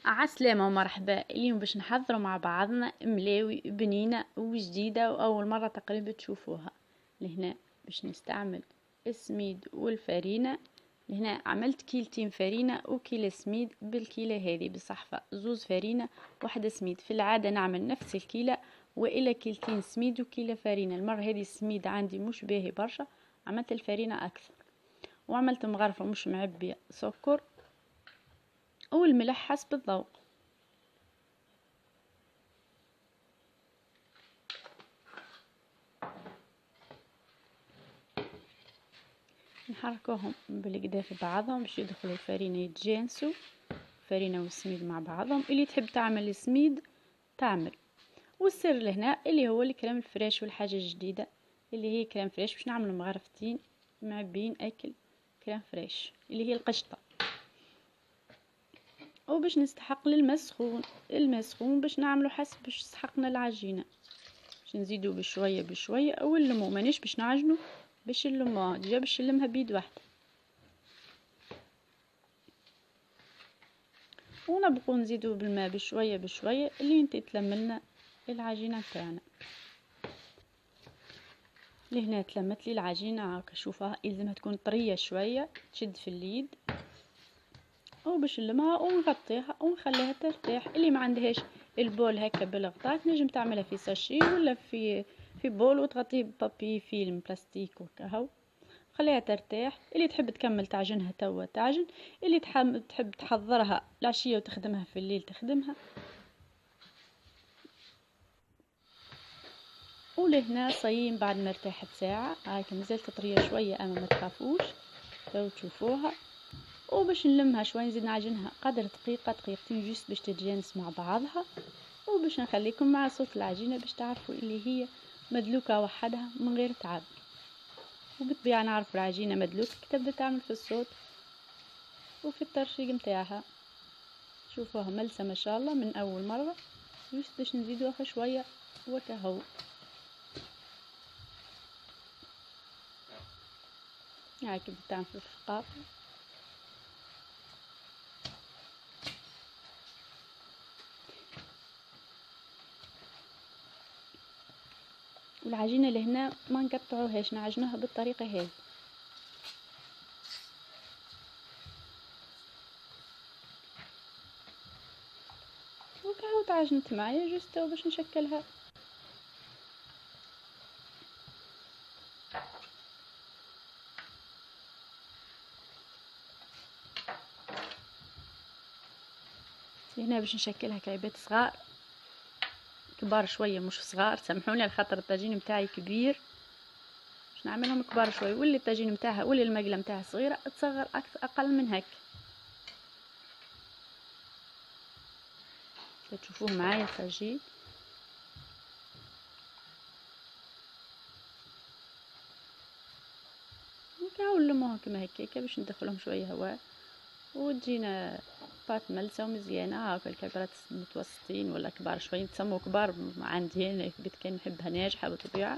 عسلامة ومرحبا. اليوم باش نحضروا مع بعضنا ملاوي بنينة وجديدة وأول مرة تقريبا تشوفوها. لهنا باش نستعمل السميد والفرينة. لهنا عملت كيلتين فرينة وكيلة سميد. بالكيلة هذه بصحفة زوز فرينة واحدة سميد. في العادة نعمل نفس الكيلة وإلى كيلتين سميد وكيلة فرينة. المرة هذه السميد عندي مش باهي برشا، عملت الفرينة أكثر، وعملت مغرفة مش معبية سكر والملح حسب الذوق. نحركوهم بالكدا في بعضهم باش يدخلوا الفرينة يتجانسوا، الفرينة والسميد مع بعضهم. اللي تحب تعمل السميد تعمل، والسر لهنا اللي هو الكريم الفريش. والحاجة الجديدة اللي هي كريم فريش باش نعملوا مغرفتين معبين اكل كريم فريش اللي هي القشطة. وباش نستحق المسخون باش نعملوا حسب باش سحقنا العجينة، باش نزيدوا بشوية بشوية او نلمو، مانيش باش نعجنوا باش نلموها ديجا باش نلمها بيد واحدة، ونبقوا نزيدوا بالماء بشوية بشوية اللي انت تلملنا العجينة بتاعنا. لهنا تلمت لي العجينة هاكا، شوفها يلزمها تكون طرية شوية تشد في اليد. وباش نلمها ونغطيها ونخليها ترتاح. اللي ما عندهاش البول هكا بالغطاء نجم تعملها في ساشي ولا في بول وتغطيه ببابي فيلم بلاستيك وكهو، خليها ترتاح. اللي تحب تكمل تعجنها توا تعجن، اللي تحب تحضرها العشية وتخدمها في الليل تخدمها. ولهنا صايم بعد ما ارتاحت ساعة هاك مازالت طرية شوية اما ما تخافوش تو تشوفوها. وباش نلمها شوي نزيد نعجنها قدر دقيقة دقيقتين جوست باش تتجانس مع بعضها. وباش نخليكم مع صوت العجينة باش تعرفوا اللي هي مدلوكة وحدها من غير تعب. وبالطبيعة نعرف العجينة مدلوكة تبدأ تعمل في الصوت وفي الترشيق متاعها. شوفوها ملسة ما شاء الله من اول مرة، جوست باش نزيدوها شوية وكهو. هاك بتعمل في الفقاق. والعجينة لهنا ما نقطعوهاش، نعجنوها بالطريقة هذه. وكهو تعجنت معايا جوست باش نشكلها. هنا باش نشكلها كعبات صغار كبار شويه مش صغار، سامحوني على خاطر الطاجين متاعي كبير، باش نعملهم كبار شويه. واللي الطاجين متاعها واللي المقله متاعها صغيره تصغر اكثر اقل من هيك. تشوفوه معايا الطاجين. نكاو نلموهم كما هكاكا باش ندخلهم شويه هواء وتجينا بات ملسه ومزيانه. هاكا الكبرات متوسطين ولا كبار شويه تسموا كبار عندي هنا بيت كان نحبها ناجحه بطبيعه.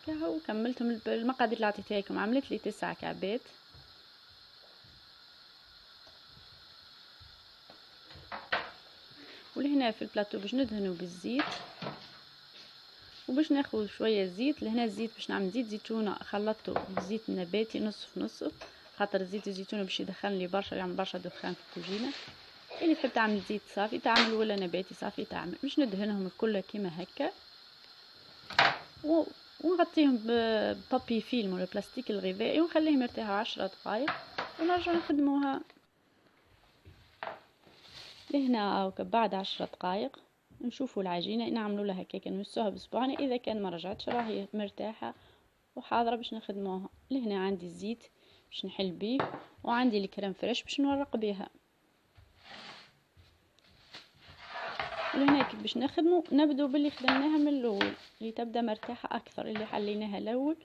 كهو كملتهم المقادير اللي عطيتها لكم، عملت لي 9 كعبات. ولهنا في البلاطو باش ندهنوا بالزيت وباش ناخذ شويه زيت. لهنا الزيت باش نعمل زيت زيتونه خلطته بزيت نباتي نصف نصف، خاطر زيت الزيتونه باش يدخل لي برشا، يعمل برشا دخان في الكوجينه. اللي تحب تعمل زيت صافي تعمل ولا نباتي صافي تعمل. باش ندهنهم الكل كيما هكا ونغطيهم ببابي فيلم ولا بلاستيك الغذائي ونخليهم يرتاحوا 10 دقائق ونرجع نخدموها. لهنا بعد 10 دقائق نشوفوا العجينه نعملوا لها هكاك نمسوها بصبعنا، اذا كان ما رجعتش راهي مرتاحه وحاضره باش نخدموها. لهنا عندي الزيت باش نحل بيه وعندي الكريم فريش باش نورق بها. ولهنا باش نخدموا نبدو باللي خدمناها من الاول اللي تبدا مرتاحه اكثر. اللي حليناها الاول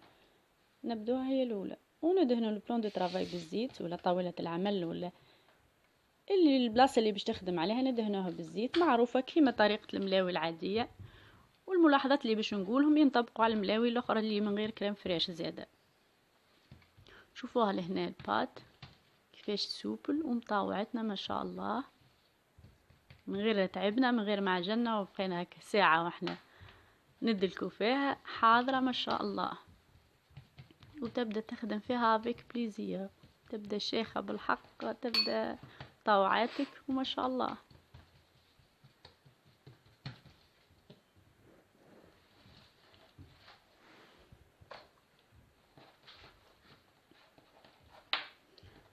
نبدوها هي الاولى، وندهنوا البلون دو طرافاي بالزيت ولا طاوله العمل ولا اللي البلاصه اللي باش تخدم عليها ندهنوها بالزيت معروفه كيما طريقه الملاوي العاديه. والملاحظات اللي باش نقولهم ينطبقوا على الملاوي الاخرى اللي من غير كريم فريش زياده. شوفوها لهنا البات كيفاش سوبل ومطاوعتنا ما شاء الله. من غير تعبنا، من غير ما عجلنا، وبقينا هكا ساعة واحنا ندلكو فيها حاضرة ما شاء الله. وتبدأ تخدم فيها افيك بليزير، تبدأ شيخة بالحق، تبدأ طوعاتك وما شاء الله.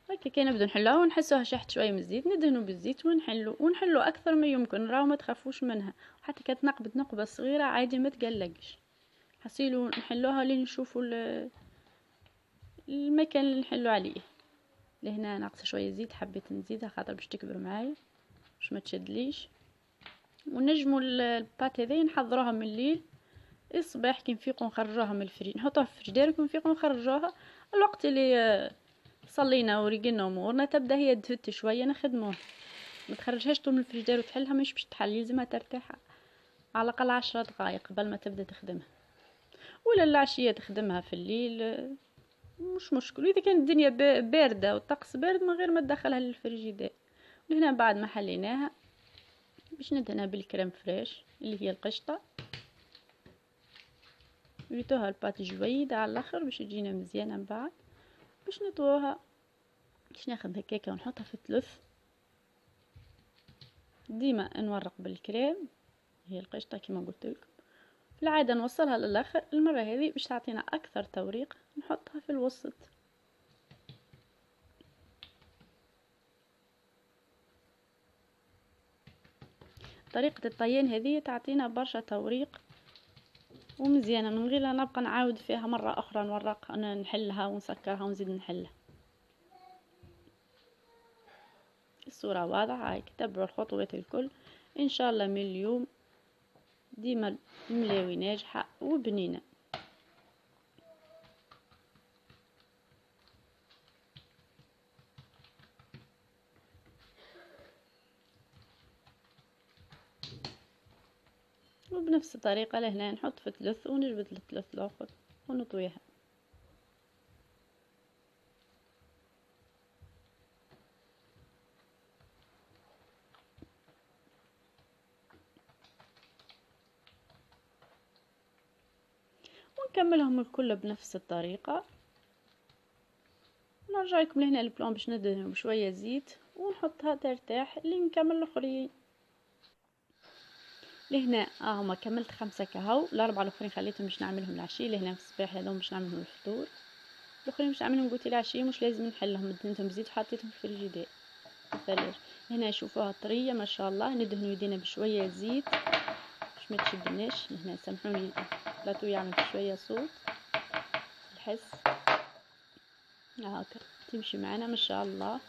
هكا كي نبدو نحلوها ونحسوها شحت شويه من الزيت، ندهنو بالزيت ونحلو اكثر ما يمكن، راهو ما تخافوش منها. وحتى كانت نقبت نقبه صغيره عادي ما تقلقش، حصيلو نحلوها لين نشوفوا المكان اللي نحلو عليه. لهنا ناقصه شويه زيت، حبيت نزيدها خاطر باش تكبر معايا باش ما تشدليش. ونجموا البات هذي نحضروها من الليل، الصباح كي نفيقوا نخرجوها من الفريج، نحطوها في الفريجيدير كي نفيقوا نخرجوها. الوقت اللي صلينا وريقنا امورنا تبدا هي تهت شويه نخدموها، ما تخرجهاش طول من الفريجيدير وتحلها، مش باش تحل، لازمها ترتاح على الاقل 10 دقائق قبل ما تبدا تخدمها. ولا العشيه تخدمها في الليل مش مشكل. اذا كانت الدنيا بارده والطقس بارد من غير ما تدخلها للفريجيدير. وهنا بعد ما حليناها باش ندهنها بالكريم فريش اللي هي القشطه، ريتوها البات جويده على الاخر باش تجينا مزيانه. من بعد باش نطويها، باش ناخذ هكاكا ونحطها في الثلث. ديما نورق بالكريم هي القشطه كما قلت لكم، في العاده نوصلها للاخر. المره هذه باش تعطينا اكثر توريق نحطها في الوسط. طريقه الطيان هذه تعطينا برشا توريق ومزيانه، من غير لا نبقى نعاود فيها مره اخرى نورق نحلها ونسكرها ونزيد نحلها. الصوره واضحه، هاي تبعوا الخطوات الكل ان شاء الله. من اليوم ديما الملاوي ناجحه وبنينه. وبنفس الطريقه لهنا نحط في ثلث ونجبد الثلث الاخر ونطويها. ونكملهم الكل بنفس الطريقه. نرجع لكم لهنا البلان باش ندهن بشويه زيت ونحطها ترتاح لين نكمل الاخرين. لهنا هما كملت 5 كهو، الاربعه الاخرين خليتهم باش نعملهم العشيه. لهنا في الصباح هذوم باش نعملهم الفطور، الاخرين باش نعملهم قلت العشيه، مش لازم نحلهم، دهنتهم بزيت وحطيتهم في الفريجيدير في الثلاجه. هنا شوفوها طريه ما شاء الله. ندهنوا يدينا بشويه زيت باش ما تشدناش. هنا سامحوني بلاطو يعمل شويه صوت الحس هاكا تمشي معنا ما شاء الله.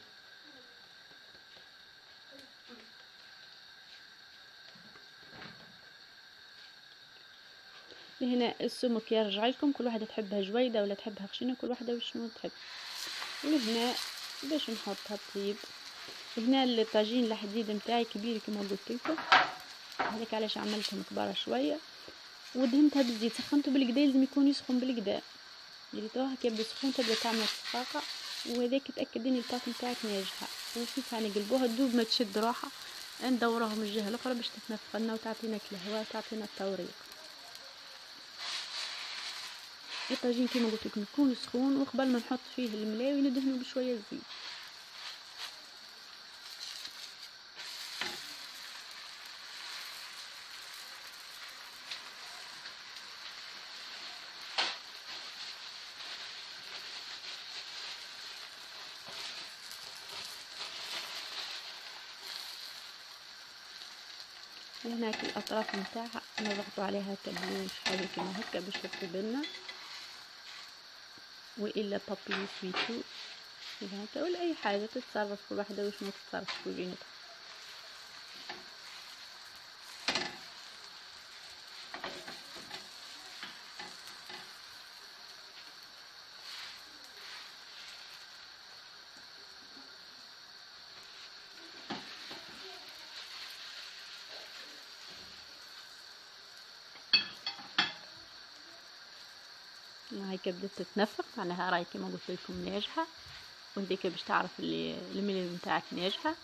هنا السمك يرجع لكم، كل واحده تحبها جويده ولا تحبها خشنه، كل واحده وشنو تحب. وهنا باش نحطها طيب. هنا الطاجين الحديد نتاعي كبير كما قلت لكم، هذاك علاش عملتهم كبار شويه. ودهنتها بالزيت، سخنته بالكدا، لازم يكون يسخن بالكدا. دريتوها كي يبدا سخون تبدا تعمل صفاقه، وهذاك تاكدي ان الباط نتاعك ناجحه. وكيف يعني نقلبوها دوب ما تشد روحها، ندوروها من الجهه الاخرى باش تتنفخ لنا وتعطينا الهواء وتعطينا التوريق. الطاجين كما قلت لكم يكون سخون، وقبل ما نحط فيه الملاوي ندهنه بشويه زيت. وهناك الاطراف نتاعها نضغطوا عليها تبلوش حاجه كما هكا باش تطيب لنا، والا بابي سويتو هكا ولا اي حاجه تتصرف كل واحده واش ما تتصرف في كوزينتها. هاي بدات تتنفخ معناها راهي كما قلت لكم ناجحه، وهذيك باش تعرف اللي الملي نتاعك ناجحه.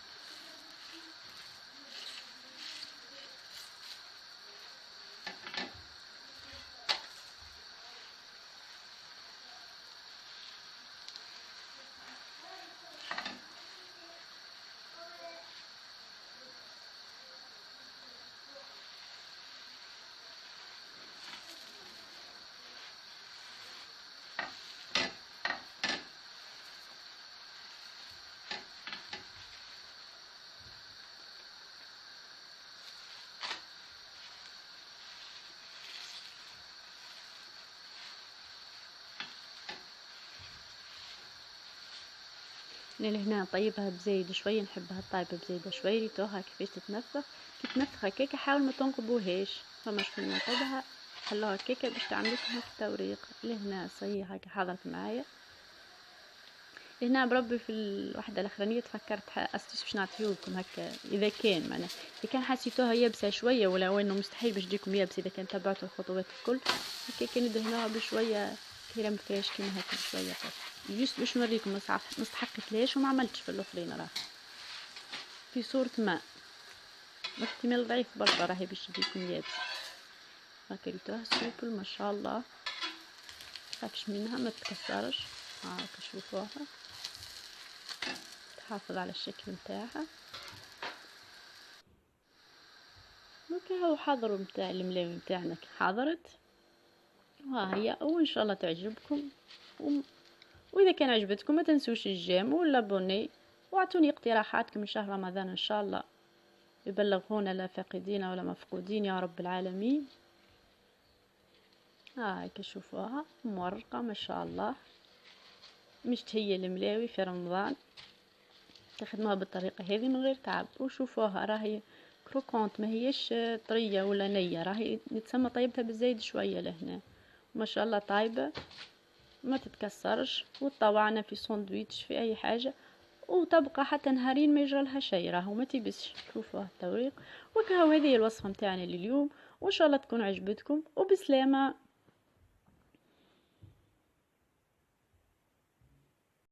انا لهنا نطيبها بزايد شويه، نحبها طايبه بزايده شويه ريتوها كيفاش تتنفخ. كي تنفخ هكاك حاول ما تنقبوهاش، فما شكون ينقبها خلوها هكاك باش تعمل لكم هكا توريق. لهنا صي هكا حضرت معايا. هنا بربي في الوحده الاخرانيه تفكرت اسيس باش نعطيهولكم هكا، اذا كان معناها اذا كان حسيتوها يابسه شويه ولا انه مستحيل باش تجيكم يابسه، اذا كان تبعتوا الخطوات الكل هكا كان ندهنوها بشويه كريم فريش كيما هكا بشويه جست باش نوريكم. ما استحقت وما عملتش في الاخرين، راه في صورة ماء واحتمال ضعيف برشا راهي باش تجيكم يابسه. هكا ريتوها سوبل ما شاء الله، تخافش منها ما تتكسرش. هاكا شوفوها تحافظ على الشكل نتاعها. هكا هو حضروا نتاع الملاوي نتاعنا حضرت، وها هي وان شاء الله تعجبكم. واذا كان عجبتكم ما تنسوش الجيم والابوني، واعطوني اقتراحاتكم لشهر رمضان ان شاء الله يبلغونا لا فاقدين ولا مفقودين يا رب العالمين. هاكا شوفوها مورقه ما شاء الله، مشتهيه الملاوي في رمضان تخدموها بالطريقه هذه من غير تعب. وشوفوها راهي كروكونت، ما هيش طريه ولا نيه، راهي نتسمى طيبتها بالزايد شويه لهنا ما شاء الله طايبه ما تتكسرش، وطوعنا في ساندويتش في اي حاجه وتبقى حتى نهارين ما يجرى لها شيء، راهو ما تيبسش. شوفوا التوريق. وكهو هذه الوصفه نتاعنا لليوم، وان شاء الله تكون عجبتكم وبسلامه.